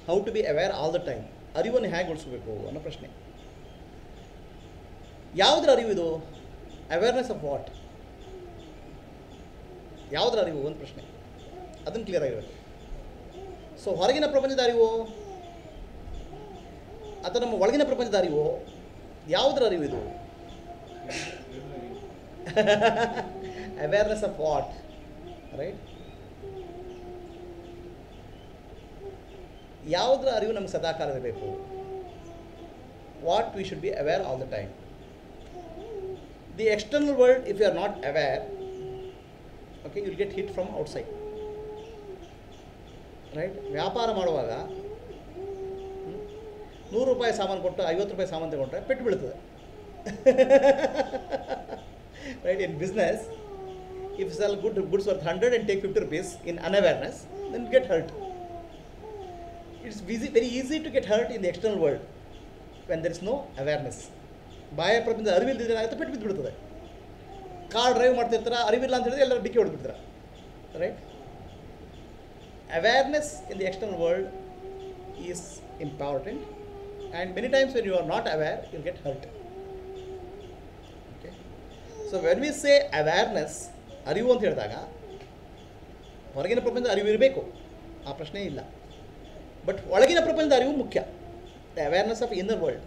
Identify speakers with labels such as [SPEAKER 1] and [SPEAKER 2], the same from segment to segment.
[SPEAKER 1] How to be aware all the time. ಅರಿವನ್ನು ಹೇಗೆ ಉಳಿಸ್ಬೇಕು ಅನ್ನೋ ಪ್ರಶ್ನೆ. ಯಾವುದ್ರ ಅರಿವು ಇದು? Awareness of what? ಯಾವುದ್ರ ಅರಿವು ಒಂದು ಪ್ರಶ್ನೆ, ಅದನ್ನು ಕ್ಲಿಯರ್ ಆಗಿರಬೇಕು. ಸೊ ಹೊರಗಿನ ಪ್ರಪಂಚದ ಅರಿವು ಅಥವಾ ನಮ್ಮ ಒಳಗಿನ ಪ್ರಪಂಚದ ಅರಿವು? ಯಾವುದ್ರ ಅರಿವು ಇದು? Awareness of what, right? ಯಾವುದ್ರ ಅರಿವು ನಮ್ಗೆ ಸದಾಕಾಲ ಇರಬೇಕು? What we should be aware all the time. The external world, if you are not aware, okay, you will get hit from outside, right? ವ್ಯಾಪಾರ ಮಾಡುವಾಗ 100 ರೂಪಾಯಿ ಸಾಮಾನು ಕೊಟ್ಟು 50 ರೂಪಾಯಿ ಸಾಮಾನು ತಗೊಂಡ್ರೆ ಪೆಟ್ಟು ಬೀಳ್ತದೆ, right? In business, if cell goods worth 100 and take 50 rupees in unawareness, then you get hurt. It's very easy to get hurt in the external world when there is no awareness. ಬಾಹ್ಯ ಪ್ರಪಂಚದ ಅರಿವಿಲ್ಲದಿದ್ರೆ ಏನಾಗುತ್ತೆ? ಪೆಟ್ಟು ಬಿದ್ದು ಬಿಡ್ತದೆ. Car drive ಮಾಡ್ತಿರ್ತಾರೆ, ಅರಿವಿಲ್ಲ ಅಂತ ಹೇಳಿದ್ರೆ ಎಲ್ಲರೂ ಡಿಕ್ಕಿ ಹೊಡೆದ್ಬಿಡ್ತಾರೆ, right? Awareness in the external world is important, and many times when you are not aware, you'll get hurt. Okay? So when we say awareness, ಅರಿವು ಅಂತ ಹೇಳಿದಾಗ ಹೊರಗಿನ ಪ್ರಪಂಚದ ಅರಿವು ಇರಬೇಕು, ಆ ಪ್ರಶ್ನೆ ಇಲ್ಲ. ಬಟ್ ಒಳಗಿನ ಪ್ರಪಂಚದ ಅರಿವು ಮುಖ್ಯ. The awareness of inner world,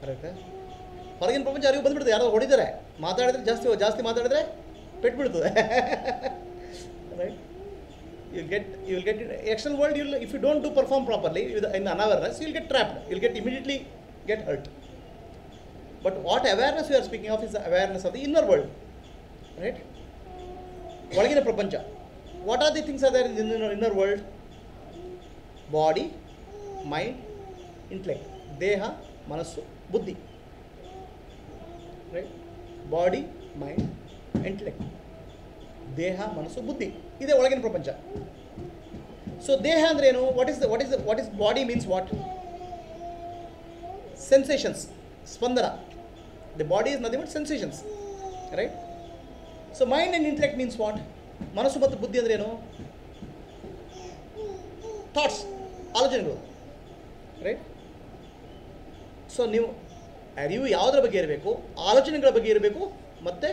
[SPEAKER 1] ಕರೆಕ್ಟಾ? ಹೊರಗಿನ ಪ್ರಪಂಚ ಅರಿವು ಬಂದುಬಿಡ್ತದೆ. ಯಾರೋ ಹೊಡಿತಾರೆ, ಮಾತಾಡಿದ್ರೆ ಜಾಸ್ತಿ ಮಾತಾಡಿದ್ರೆ ಪೆಟ್ಟು ಬೀಳ್ತದೆ, right? You will get external world. If you don't perform properly in unawareness, you will get trapped. You will immediately get hurt. But what awareness we are speaking of is the awareness of the inner world, right? ಒಳಗಿನ ಪ್ರಪಂಚ. What are the things are there in the inner world? Body, mind, intellect. ದೇಹ, ಮನಸ್ಸು, ಬುದ್ಧಿ, right? Body, mind, intellect. ದೇಹ, ಮನಸ್ಸು, ಬುದ್ಧಿ, ಇದೆ ಒಳಗಿನ ಪ್ರಪಂಚ. ಸೊ ದೇಹ ಅಂದ್ರೆ ಏನು? What is body means what? Sensations, Spandana. The body is nothing but sensations, right? So mind and intellect means what? ಮನಸ್ಸು ಮತ್ತು ಬುದ್ಧಿ ಅಂದ್ರೆ ಏನು? ಥಾಟ್ಸ್, ಆಲೋಚನೆಗಳು, ರೈಟ್? ಸೊ ನೀವು ಅರಿವು ಯಾವುದರ ಬಗ್ಗೆ ಇರಬೇಕು? ಆಲೋಚನೆಗಳ ಬಗ್ಗೆ ಇರಬೇಕು, ಮತ್ತು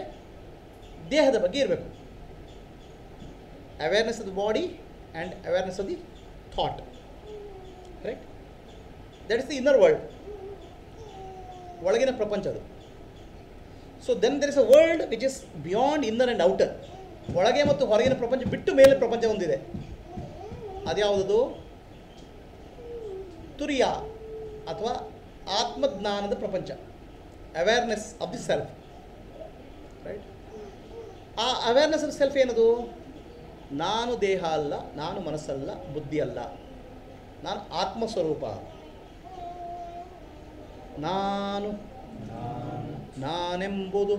[SPEAKER 1] ದೇಹದ ಬಗ್ಗೆ ಇರಬೇಕು. Awareness of the body and awareness of the thought, right? That is the inner world, ಒಳಗಿನ ಪ್ರಪಂಚ ಅದು. So then there is a world which is beyond inner and outer. ಒಳಗೆ ಮತ್ತು ಹೊರಗಿನ ಪ್ರಪಂಚ ಬಿಟ್ಟು ಮೇಲೆ ಪ್ರಪಂಚ ಒಂದಿದೆ. ಅದ್ಯಾವುದದು? ತುರಿಯ ಅಥವಾ ಆತ್ಮಜ್ಞಾನದ ಪ್ರಪಂಚ, awareness of the self, right? ಆ ಅವೇರ್ನೆಸ್ ಆಫ್ ಸೆಲ್ಫ್ ಏನದು? ನಾನು ದೇಹ ಅಲ್ಲ, ನಾನು ಮನಸ್ಸಲ್ಲ, ಬುದ್ಧಿ ಅಲ್ಲ, ನಾನು ಆತ್ಮಸ್ವರೂಪ. ನಾನೆಂಬುದು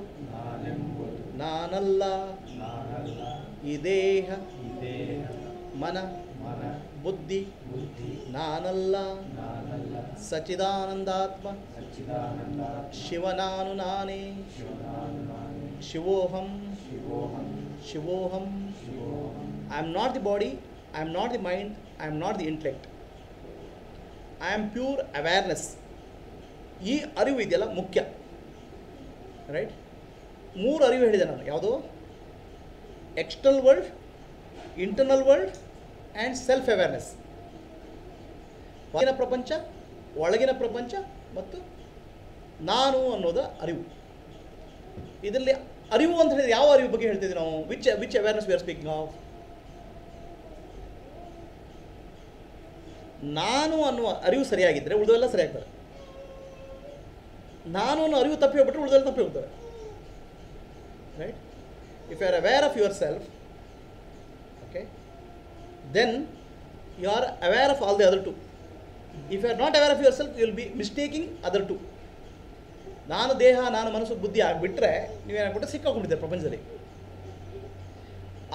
[SPEAKER 1] ನಾನಲ್ಲ. ಈ ದೇಹ, ಮನ, ಬುದ್ಧಿ ನಾನಲ್ಲ. ಸಚ್ಚಿದಾನಂದಾತ್ಮ ಶಿವನಾನು ನಾನೇ. ಶಿವೋಹಂ ಶಿವೋಹಂ. I am not the body, I am not the mind, I am not the intellect. I am pure awareness. ಈ ಅರಿವು ಇದೆಯಲ್ಲ ಮುಖ್ಯ, ರೈಟ್? 3 ಅರಿವು ಹೇಳಿದೆ ನಾನು. ಯಾವುದು? External world, internal world and self awareness. ಹೊರಗಿನ ಪ್ರಪಂಚ, ಒಳಗಿನ ಪ್ರಪಂಚ ಮತ್ತು ನಾನು ಅನ್ನೋದ ಅರಿವು. ಇದರಲ್ಲಿ ಅರಿವು ಅಂತ ಹೇಳಿದ್ರೆ ಯಾವ ಅರಿವು ಬಗ್ಗೆ ಹೇಳ್ತಿದ್ದೀವಿ ನಾವು? Which awareness we are speaking of? ನಾನು ಅನ್ನುವ ಅರಿವು ಸರಿಯಾಗಿದ್ದರೆ ಉಳಿದೆಲ್ಲ ಸರಿಯಾಗ್ತದೆ. ನಾನು ಅನ್ನೋ ಅರಿವು ತಪ್ಪಿ ಹೋಗ್ಬಿಟ್ರೆ ಉಳಿದೆಲ್ಲ ತಪ್ಪಿ ಹೋಗ್ತವೆ, right? If you are aware of your self, okay, then you are aware of all the other too. If you are not aware of your self, you will be mistaking other too. ನಾನು ದೇಹ, ನಾನು ಮನಸ್ಸು, ಬುದ್ಧಿ ಆಗಿಬಿಟ್ರೆ ನೀವೇನಾಗ್ಬಿಟ್ಟು ಸಿಕ್ಕಾಕೊಂಡಿದ್ದಾರೆ ಪ್ರಪಂಚದಲ್ಲಿ.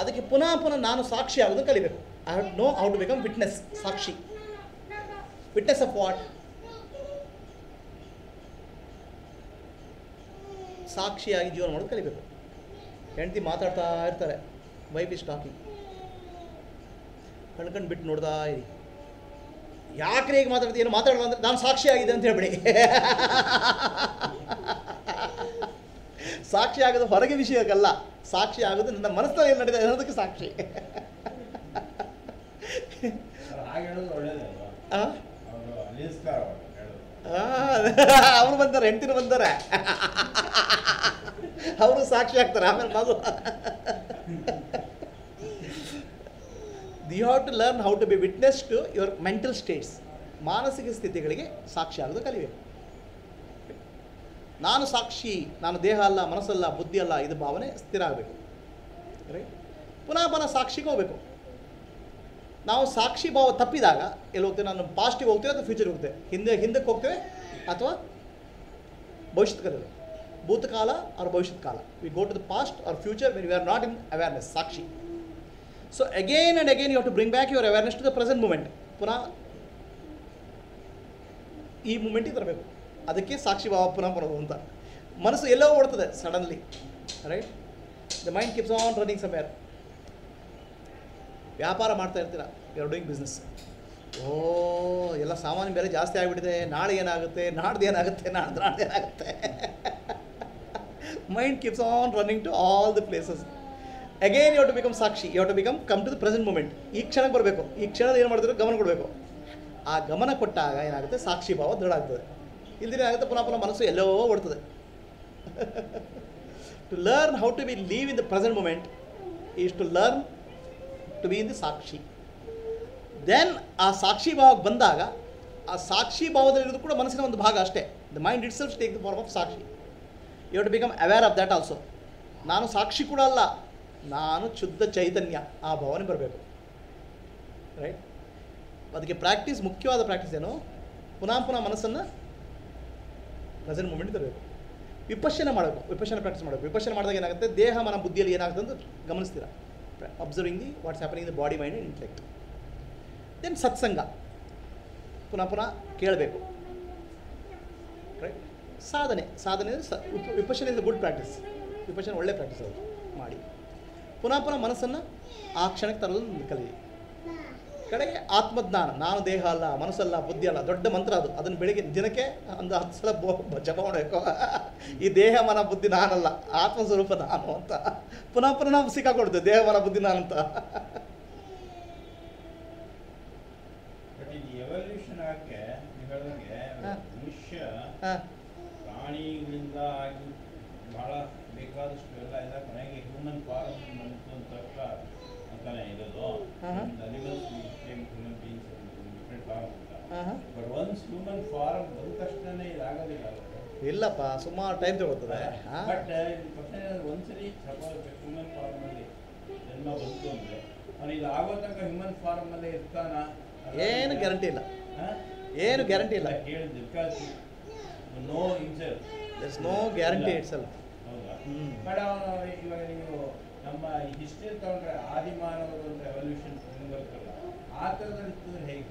[SPEAKER 1] ಅದಕ್ಕೆ ಪುನಃ ನಾನು ಸಾಕ್ಷಿ ಆಗೋದನ್ನು ಕಲಿಬೇಕು. I have know how to become witness, ಸಾಕ್ಷಿ. Witness of what? ಸಾಕ್ಷಿಯಾಗಿ ಜೀವನ ಮಾಡೋದು ಕಲಿಬೇಕು. ಹೆಂಡತಿ ಮಾತಾಡ್ತಾ ಇರ್ತಾರೆ, ವೈಫ್ ಇಸ್ ಟಾಕಿಂಗ್, ಕಣ್ಕಂಡು ಬಿಟ್ಟು ನೋಡ್ತಾ ಇರಿ. ಯಾಕ್ರೆ ಹೇಗೆ ಮಾತಾಡ್ತೀವಿ, ಏನು ಮಾತಾಡಲ್ಲ ಅಂದರೆ ನಾನು ಸಾಕ್ಷಿ ಆಗಿದೆ ಅಂತ ಹೇಳ್ಬಿಡಿ. ಸಾಕ್ಷಿ ಆಗೋದು ಹೊರಗೆ ವಿಷಯಕ್ಕಲ್ಲ, ಸಾಕ್ಷಿ ಆಗೋದು ನನ್ನ ಮನಸ್ಸಿನಲ್ಲಿ ಏನು ನಡೀತಾ ಅನ್ನೋದಕ್ಕೆ ಸಾಕ್ಷಿ. ಅವರು ಬಂತಾರೆ, ಹೆಂಡತಿನ ಬಂತಾರೆ, ಅವರು ಸಾಕ್ಷಿ ಆಗ್ತಾರೆ. ಆಮೇಲೆ ಮಗು. You have to learn how to be witness to your mental states. ಮಾನಸಿಕ ಸ್ಥಿತಿಗಳಿಗೆ ಸಾಕ್ಷಿ ಆಗೋದು ಕಲಿಬೇಕು. ನಾನು ಸಾಕ್ಷಿ, ನಾನು ದೇಹ ಅಲ್ಲ, ಮನಸ್ಸಲ್ಲ, ಬುದ್ಧಿ ಅಲ್ಲ, ಇದು ಭಾವನೆ ಸ್ಥಿರ ಆಗಬೇಕು. ರೈಟ್. ಪುನಃ ಸಾಕ್ಷಿಗೆ ಹೋಗಬೇಕು. ನಾವು ಸಾಕ್ಷಿ ಭಾವ ತಪ್ಪಿದಾಗ ಎಲ್ಲಿ ಹೋಗ್ತೇವೆ? ನಾನು ಪಾಸ್ಟಿಗೆ ಹೋಗ್ತೇವೆ ಅಥವಾ ಫ್ಯೂಚರ್ಗೆ ಹೋಗ್ತೇವೆ? ಹಿಂದಕ್ಕೆ ಹೋಗ್ತೇವೆ ಅಥವಾ ಭವಿಷ್ಯತ್ ಕಾಲದಲ್ಲಿ? ಭೂತಕಾಲ ಆರ್ ಭವಿಷ್ಯತ್ ಕಾಲ. We go to the past or future when we are not in awareness, ಸಾಕ್ಷಿ. So again and again you have to bring back your awareness to the present moment. ಪುನಃ ಈ ಮೂಮೆಂಟಿಗೆ ತರಬೇಕು. ಅದಕ್ಕೆ ಸಾಕ್ಷಿ ಭಾವ ಪುನಃ ಬರೋದು ಅಂತ. ಮನಸ್ಸು ಎಲ್ಲೋ ಓಡ್ತದೆ suddenly, right? The mind keeps on running somewhere. ವ್ಯಾಪಾರ ಮಾಡ್ತಾ ಇರ್ತೀರ, ಯು ಆರ್ ಡೂಯಿಂಗ್ ಬಿಸ್ನೆಸ್. ಎಲ್ಲ ಸಾಮಾನ್ಯ ಬೇರೆ ಜಾಸ್ತಿ ಆಗಿಬಿಟ್ಟಿದೆ, ನಾಳೆ ಏನಾಗುತ್ತೆ, ನಾಡ್ದು ಏನಾಗುತ್ತೆ, ನಾಡ್ದು ಏನಾಗುತ್ತೆ. Mind keeps on running to all the places. Again you have to become ಸಾಕ್ಷಿ, you have to come to the present moment. ಈ ಕ್ಷಣಕ್ಕೆ ಬರಬೇಕು. ಈ ಕ್ಷಣದ ಏನು ಮಾಡಿದ್ರು ಗಮನ ಕೊಡಬೇಕು. ಆ ಗಮನ ಕೊಟ್ಟಾಗ ಏನಾಗುತ್ತೆ? ಸಾಕ್ಷಿ ಭಾವ ದೃಢ ಆಗ್ತದೆ. ಇಲ್ದಿರ ಏನಾಗುತ್ತೆ? ಪುನಃ ಮನಸ್ಸು ಎಲ್ಲೋ ಓಡ್ತದೆ. To learn how to be live in the present moment is to learn to be in the sakshi. Then ಆ ಸಾಕ್ಷಿ ಭಾವಕ್ಕೆ ಬಂದಾಗ, ಆ ಸಾಕ್ಷಿ ಭಾವದಲ್ಲಿರೋದು ಕೂಡ ಮನಸ್ಸಿನ ಒಂದು ಭಾಗ ಅಷ್ಟೇ. The mind itself take the form of ಸಾಕ್ಷಿ. You have to become aware of that also. ನಾನು ಸಾಕ್ಷಿ ಕೂಡ ಅಲ್ಲ, ನಾನು ಶುದ್ಧ ಚೈತನ್ಯ. ಆ ಭಾವನೆ ಬರಬೇಕು, ರೈಟ್? ಅದಕ್ಕೆ ಪ್ರಾಕ್ಟೀಸ್, ಮುಖ್ಯವಾದ ಪ್ರಾಕ್ಟೀಸ್ ಏನು? ಪುನಃ ಮನಸ್ಸನ್ನು ಪ್ರೆಸೆಂಟ್ ಮೂಮೆಂಟ್ ತರಬೇಕು. ವಿಪಶ್ಯನ ಮಾಡಬೇಕು, ವಿಪಶ್ಯನ ಪ್ರಾಕ್ಟೀಸ್ ಮಾಡಬೇಕು. ವಿಪಶ್ಯನ ಮಾಡಿದಾಗ ಏನಾಗುತ್ತೆ? ದೇಹ ಮನ ಬುದ್ಧಿಯಲ್ಲಿ ಏನಾಗುತ್ತೆ ಅಂತ ಗಮನಿಸ್ತೀರ. Observing the what's happening the body, mind and intellect. Then ಸತ್ಸಂಗ ಪುನಃ ಕೇಳಬೇಕು, ರೈಟ್? ಸಾಧನೆ Vipassana is good practice. Vipassana ಒಳ್ಳೆ ಪ್ರಾಕ್ಟೀಸ್ ಅದು ಮಾಡಿ ಪುನಃ ಮನಸ್ಸನ್ನು ಆ ಕ್ಷಣಕ್ಕೆ ತರೋದು ಕಲಿಯಿ. ಕಡೆಗೆ ಆತ್ಮಜ್ಞಾನ. ನಾನು ದೇಹ ಅಲ್ಲ, ಮನಸ್ಸಲ್ಲ, ಬುದ್ಧಿ ಅಲ್ಲ. ದೊಡ್ಡ ಮಂತ್ರ ಅದು. ಅದನ್ನು ಬೆಳಿಗ್ಗೆ ದಿನಕ್ಕೆ ಒಂದು 10 ಸಲ ಜಪ ಮಾಡಬೇಕು. ಈ ದೇಹ ಮನ ಬುದ್ಧಿ ನಾನಲ್ಲ, ಆತ್ಮಸ್ವರೂಪ ನಾನು ಅಂತ. ಪುನಃ ನಾವು ಸಿಕ್ಕಾಕೊಡ್ತೇವೆ ದೇಹ ಮನ ಬುದ್ಧಿ ನಾನು ಅಂತ.
[SPEAKER 2] ಮನುಷ್ಯ ಪ್ರಾಣಿಗಳಿಂದ ಆಗಿ ಬಹಳ ಬೇಕಾದಷ್ಟು ಎಲ್ಲ ಕೊನೆಗೆ ಹ್ಯೂಮನ್ ಫಾರ್ಮ್ ಬಂತು ಅಂತಾನೆ ಇರೋದು. ಹ್ಯೂಮನ್ ಬೀಯಿಂಗ್ಸ್ ಡಿಫ್ರೆಂಟ್ ಫಾರ್ಮ್ ಅಂತ. ಬಟ್ ಒನ್ಸ್ ಹ್ಯೂಮನ್ ಫಾರ್ಮ್ ಬಂದ ತಕ್ಷಣ ಇದಾಗೋದಿಲ್ಲ.
[SPEAKER 1] ಇಲ್ಲಪ್ಪ, ಸುಮಾರು ಟೈಮ್ ತಗೋತದೆ.
[SPEAKER 2] ಬಟ್ ಒಂದ್ಸರಿ ಸಪೋಸ್ ಹ್ಯೂಮನ್ ಫಾರ್ಮ್ ಅಲ್ಲಿ ಜನ್ಮ ಬಂತು ಅಂದ್ರೆ ಅವನು ಇದು ಆಗೋ ತನಕ ಹ್ಯೂಮನ್ ಫಾರ್ಮ್ ಅಲ್ಲೇ ಇರ್ತಾನ?
[SPEAKER 1] ಏನು ಗ್ಯಾರಂಟಿ ಇಲ್ಲ, ಏನು ಗ್ಯಾರಂಟಿ ಇಲ್ಲ.
[SPEAKER 2] ಹೇಳಿದ್ದು because no in self,
[SPEAKER 1] there is no guarantee itself.
[SPEAKER 2] ಹೌದಾ? ಬಟ್ ಅವನು ಇವಾಗ ನೀವು ನಮ್ಮ ಹಿಸ್ಟ್ರಿ ತಗೊಂಡ್ರೆ ಆದಿಮಾನವರು ಅಂತ ಎವಲ್ಯೂಷನ್ ಬರ್ತಲ್ಲ, ಆ ಥರದಲ್ಲಿ ಹೇಗೆ?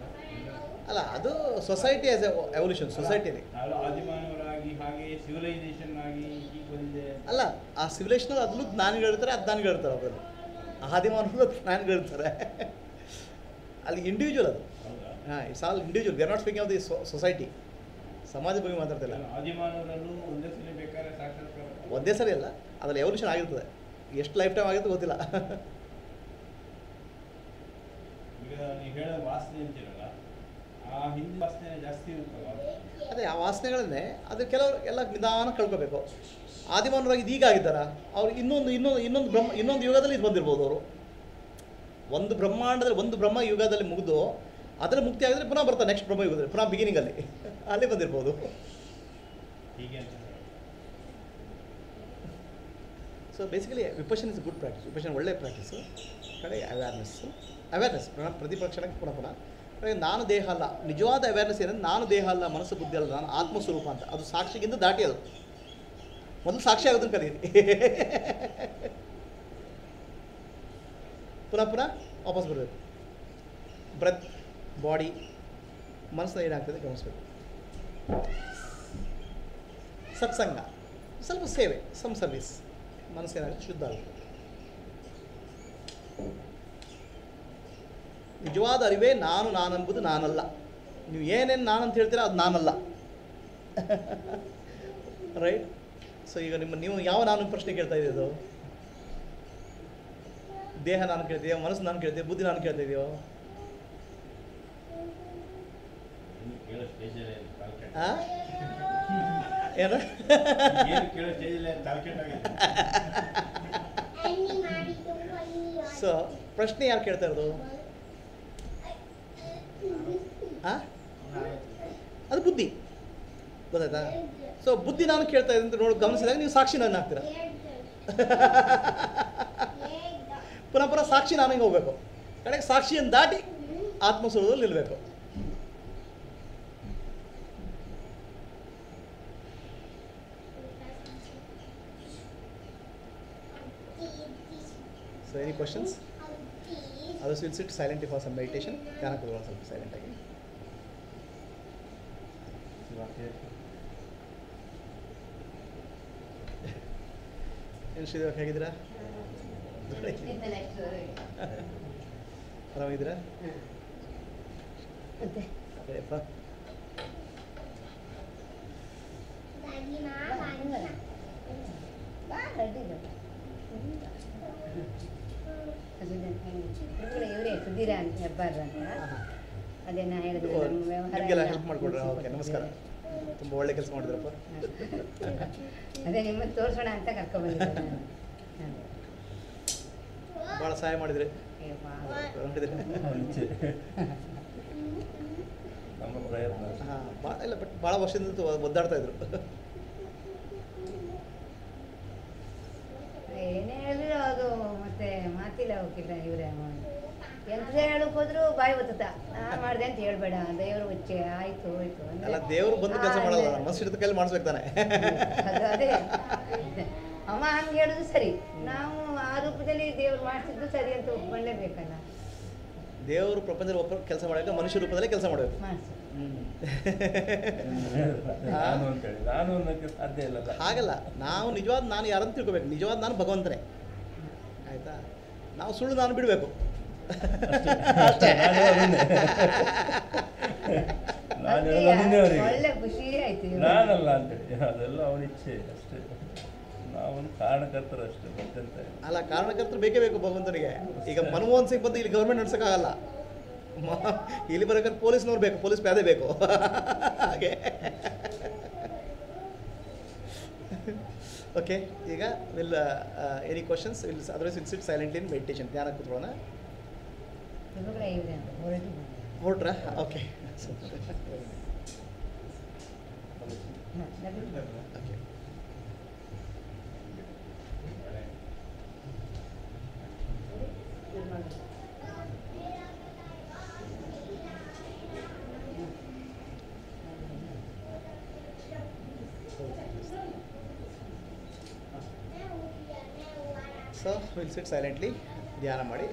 [SPEAKER 1] ಅಲ್ಲ, ಅದು ಸೊಸೈಟಿ ಆಸ್ ಎವಲ್ಯೂಷನ್. ಸೊಸೈಟಿಲಿ
[SPEAKER 2] ಆದಿಮಾನವರಾಗಿ ಹಾಗೆ ಸಿವಿಲೈಸೇಷನ್ ಆಗಿ ಈಗ ಬಂದಿದೆ
[SPEAKER 1] ಅಲ್ಲ. ಆ ಸಿವಿಲೈಸೇಷನ್ ಅದಲ್ಲೂ ಜ್ಞಾನಿಗಳು ಇರ್ತಾರೆ, ಅಜ್ಞಾನಿಗಳು ಇರ್ತಾರೆ. ಅವರಲ್ಲಿ ಆದಿಮಾನವರು ಜ್ಞಾನಿಗಳು ಇರ್ತಾರೆ. ಅಲ್ಲಿ ಇಂಡಿವಿಜುವಲ್ ಅದು. ಹಾಂ, it's all individual. V are not speaking of the society. ಸಮಾಜದ ಬಗ್ಗೆ ಮಾತಾಡ್ತಿಲ್ಲ.
[SPEAKER 2] ಆದಿಮಾನವರಲ್ಲೂ ಒಂದೇ ಸಲ ಬೇಕಾದ್ರೆ ಸಾಕ್ಷಾತ್ಕಾರ,
[SPEAKER 1] ಒಂದೇ ಸರಿ ಅಲ್ಲ, ಅದರಲ್ಲಿ ಎವಲ್ಯೂಷನ್ ಆಗಿರ್ತದೆ. ಎಷ್ಟು ಲೈಫ್ ಟೈಮ್ ಆಗಿರ್ತದೆ ಗೊತ್ತಿಲ್ಲ.
[SPEAKER 2] ಈಗ ನೀವು ಹೇಳೋ ವಾಸನೆ ಅಂತೀರಲ್ಲ, ಆ ಹಿಂದಿನ ವಾಸನೆ ಜಾಸ್ತಿ ಇರುತ್ತಲ್ಲ?
[SPEAKER 1] ಅದೇ ಆ ವಾಸನೆಗಳನ್ನೇ ಅದು ಕೆಲವರು ಎಲ್ಲ ನಿಧಾನ ಕಳ್ಕೋಬೇಕು. ಆದಿಮಾನವರಾಗಿ ಇದೀಗ ಆಗಿದ್ದಾರ? ಅವ್ರು ಇನ್ನೊಂದು ಯುಗದಲ್ಲಿ ಇದು ಬಂದಿರ್ಬೋದು. ಅವರು ಒಂದು ಬ್ರಹ್ಮಾಂಡದಲ್ಲಿ, ಒಂದು ಬ್ರಹ್ಮ ಯುಗದಲ್ಲಿ ಮುಗಿದು ಅದರಲ್ಲಿ ಮುಕ್ತಿ ಆಗಿದ್ರೆ ಪುನಃ ಬರ್ತಾರೆ ನೆಕ್ಸ್ಟ್ ಬ್ರಹ್ಮ ಯುಗದಲ್ಲಿ, ಪುನಃ ಬಿಗಿನಿಂಗಲ್ಲಿ ಅಲ್ಲಿ ಬಂದಿರ್ಬೋದು.
[SPEAKER 2] ಹೀಗೆ ಅಂತ.
[SPEAKER 1] So basically Vipassana is good practice. Vipassana ಒಳ್ಳೆ ಪ್ರಾಕ್ಟೀಸು. ಕಡೆ ಅವೇರ್ನೆಸ್ ಪ್ರತಿ ಕ್ಷಣಕ್ಕೆ ಪುನಃ ನಾನು ದೇಹ ಅಲ್ಲ. ನಿಜವಾದ ಅವೇರ್ನೆಸ್ ಏನಂದ್ರೆ ನಾನು ದೇಹ ಅಲ್ಲ, ಮನಸ್ಸು ಬುದ್ಧಿ ಅಲ್ಲ, ನಾನು ಆತ್ಮಸ್ವರೂಪ ಅಂತ. ಅದು ಸಾಕ್ಷಿಗಿಂತ ದಾಟಿ ಅದು. ಮೊದಲು ಸಾಕ್ಷಿ ಆಗೋದನ್ನು ಕರೀರಿ. ಪುನಃ ವಾಪಸ್ ಬರಬೇಕು. ಬ್ರೆತ್, ಬಾಡಿ, ಮನಸ್ಸನ್ನ ಏನಾಗ್ತದೆ ಗಮನಿಸ್ಬೇಕು. ಸತ್ಸಂಗ, ಸ್ವಲ್ಪ ಸೇವೆ, ಸಮ್ ಸರ್ವಿಸ್, ಮನಸ್ಸೇನಾಗುತ್ತೆ ಶುದ್ಧ ಆಗುತ್ತೆ. ನಿಜವಾದ ಅರಿವೇ ನಾನೆಂಬುದು ನಾನಲ್ಲ. ನೀವು ಏನೇನು ನಾನು ಅಂತ ಹೇಳ್ತೀರಾ ಅದು ನಾನಲ್ಲ. ರೈಟ್. ಸೊ ಈಗ ನೀವು ಯಾವ ನಾನು ಪ್ರಶ್ನೆ ಕೇಳ್ತಾ ಇದ್ದೀಯೋ? ದೇಹ ನಾನು ಕೇಳ್ತೀಯೋ, ಮನಸ್ಸು ನಾನು ಕೇಳ್ತೀಯೋ, ಬುದ್ಧಿ ನಾನು ಕೇಳ್ತಾ ಇದೆಯೋ? ಏನು ಸೊ ಪ್ರಶ್ನೆ ಯಾರು ಕೇಳ್ತಾ ಇರೋದು? ಅದು ಬುದ್ಧಿ. ಗೊತ್ತಾಯ್ತಾ? ಸೊ ಬುದ್ಧಿ ನಾನು ಕೇಳ್ತಾ ಇದ್ದೆ ಅಂತ ನೋಡಿ ಗಮನಿಸಿದಾಗ ನೀವು ಸಾಕ್ಷಿ ನಾನು ಹಾಕ್ತೀರ. ಪುನಃ ಸಾಕ್ಷಿ ನಾನು ಹಿಂಗೆ ಹೋಗ್ಬೇಕು. ಕಡೆಗೆ ಸಾಕ್ಷಿಯನ್ನು ದಾಟಿ ಆತ್ಮಸ್ವರೂಪದಲ್ಲಿ ನಿಲ್ಲಬೇಕು. So any questions? Others will sit silently for some meditation. ಧ್ಯಾನ ಕೂತ್ಕೊಳ್ಳೋಣ ಸ್ವಲ್ಪ ಸೈಲೆಂಟ್ ಆಗಿ. ಏನು ಶ್ರೀದೇವ್ ಹೇಗಿದ್ದೀರಾ? ಆರಾಮಿದ್ದೀರಾ? ಅಪ್ಪ
[SPEAKER 3] ಇವರೇ ಸುಧೀರ ಅಂತ ಹೆಬ್ಬಾರ್ದು ಅಂತ. ಅದೇ ನಾ ಹೇಳಿದ್ರೆ
[SPEAKER 1] ನಿಮಗೆಲ್ಲ ಹೆಲ್ಪ್ ಮಾಡಿಕೊಡ್ರಿ. ಓಕೆ, ನಮಸ್ಕಾರ. ತುಂಬ ಒಳ್ಳೆ ಕೆಲಸ ಮಾಡಿದ್ರಪ್ಪ.
[SPEAKER 3] ಅದೇ ನಿಮ್ಮನ್ನು ತೋರಿಸೋಣ ಅಂತ ಕರ್ಕೊಂಡ್ಬಂದಿದ್ದೆ ನಾನು.
[SPEAKER 1] ಭಾಳ ಸಹಾಯ ಮಾಡಿದ್ರಿ.
[SPEAKER 4] ನಮ್ಮ ಪ್ರಯತ್ನ.
[SPEAKER 1] ಹಾಂ, ಭಾಳ ಇಲ್ಲ, ಬಟ್ ಭಾಳ ವರ್ಷದಿಂದ ಒದ್ದಾಡ್ತಾ ಇದ್ರು.
[SPEAKER 3] ಏನೇ ಹೇಳಿದ್ರು ಅದು ಮತ್ತೆ ಮಾತಿಲ್ಲ ಹೋಗಿಲ್ಲ. ಇವರೇ ಎಂತ ಹೇಳಕ್ ಹೋದ್ರು ಬಾಯಿ ಬತ್ತದ. ನಾ ಮಾಡಿದೆ ಅಂತ ಹೇಳ್ಬೇಡ, ದೇವರು ಉಚ್ಚೆ ಆಯ್ತು ಹೋಯ್ತು
[SPEAKER 1] ಅಲ್ಲ, ದೇವರು ಬಂದು ಕೆಲಸ ಮಾಡಲ್ಲ, ಮನಸ್ಸು ಹಿಡಿದ ಕೈಲಿ ಮಾಡಿಸ್ಬೇಕು ತಾನೆ.
[SPEAKER 3] ಅದೇ ಅಮ್ಮ ಹಂಗೆ ಹೇಳುದು ಸರಿ, ನಾವು ಆ ರೂಪದಲ್ಲಿ ದೇವ್ರು ಮಾಡಿಸಿದ್ದು ಸರಿ ಅಂತ ಒಪ್ಕೊಳ್ಳೇಬೇಕಲ್ಲ.
[SPEAKER 1] ದೇವರು ಪ್ರಪಂಚದಲ್ಲಿ ಒಬ್ಬ ಕೆಲಸ ಮಾಡಬೇಕು, ಮನುಷ್ಯ ರೂಪದಲ್ಲೇ ಕೆಲಸ ಮಾಡಬೇಕು.
[SPEAKER 3] ಮಾಡಿಸಿ
[SPEAKER 4] ನಾನು ಅಂತೇಳಿ ನಾನು ಅನ್ನೋಕ್ಕೆ ಸಾಧ್ಯ ಇಲ್ಲ.
[SPEAKER 1] ಹಾಗಲ್ಲ, ನಾವು ನಿಜವಾದ ನಾನು ಯಾರಂತ ತಿಳ್ಕೊಬೇಕು. ನಿಜವಾದ ನಾನು ಭಗವಂತನೇ. ಆಯ್ತಾ? ನಾವು ಸುಳ್ಳು ನಾನು ಬಿಡಬೇಕು.
[SPEAKER 3] ಒಳ್ಳೆ ಖುಷಿ ಆಯ್ತು.
[SPEAKER 4] ನಾನಲ್ಲ ಅಂತೇಳಿ ಅದೆಲ್ಲ ಅವನ ಇಚ್ಛೆ ಅಷ್ಟೇ. ನಾವೊಂದು ಕಾರಣಕರ್ತರು ಅಷ್ಟೇ, ಮತ್ತೆಂತ
[SPEAKER 1] ಅಲ್ಲ, ಕಾರಣಕರ್ತರು ಬೇಕೇ ಬೇಕು ಭಗವಂತನಿಗೆ. ಈಗ ಮನಮೋಹನ್ ಸಿಂಗ್ ಬಂದು ಇಲ್ಲಿ ಗೌರ್ಮೆಂಟ್ ನಡ್ಸೋಕ್ಕಾಗಲ್ಲ. ಇಲ್ಲಿ ಬರೋಕೆ ಪೊಲೀಸ್ನವ್ರು ಬೇಕು, ಪೊಲೀಸ್ ಪ್ಯಾದೆ ಬೇಕು. ಹಾಗೆ ಓಕೆ. ಈಗ will any questions? Will otherwise will sit silently in meditation. ಧ್ಯಾನ ಕೂತ್ಕೊಳ್ಳೋಣ. ಹೊರಟ್ರಾ? Okay. So will sit silently. ಧ್ಯಾನ ಮಾಡಿ.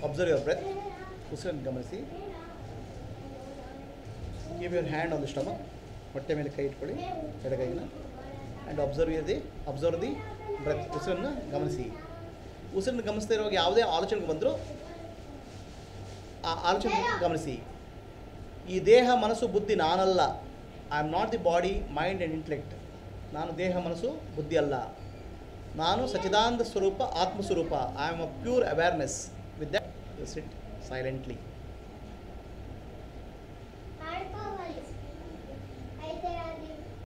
[SPEAKER 1] Observe your breath. ಉಸಿರನ್ನು ಗಮನಿಸಿ. Give your hand on the stomach. ಹೊಟ್ಟೆ ಮೇಲೆ ಕೈ ಇಟ್ಕೊಳ್ಳಿ, ಎಡಗೈನ. And observe the breath. ಉಸಿರನ್ನು ಗಮನಿಸಿ. ಉಸಿರನ್ನು ಗಮನಿಸ್ತಾ ಇರುವಾಗ ಯಾವುದೇ ಆಲೋಚನೆಗೆ ಬಂದರೂ ಆ ಆಲೋಚನೆ ಗಮನಿಸಿ. ಈ ದೇಹ, ಮನಸ್ಸು, ಬುದ್ಧಿ ನಾನಲ್ಲ. I am not the body, mind and intellect. ನಾನು ದೇಹ, ಮನಸ್ಸು, ಬುದ್ಧಿ ಅಲ್ಲ. ನಾನು ಸಚ್ಚಿದಾನಂದ ಸ್ವರೂಪ, ಆತ್ಮಸ್ವರೂಪ. I am a pure awareness. With that sit silently.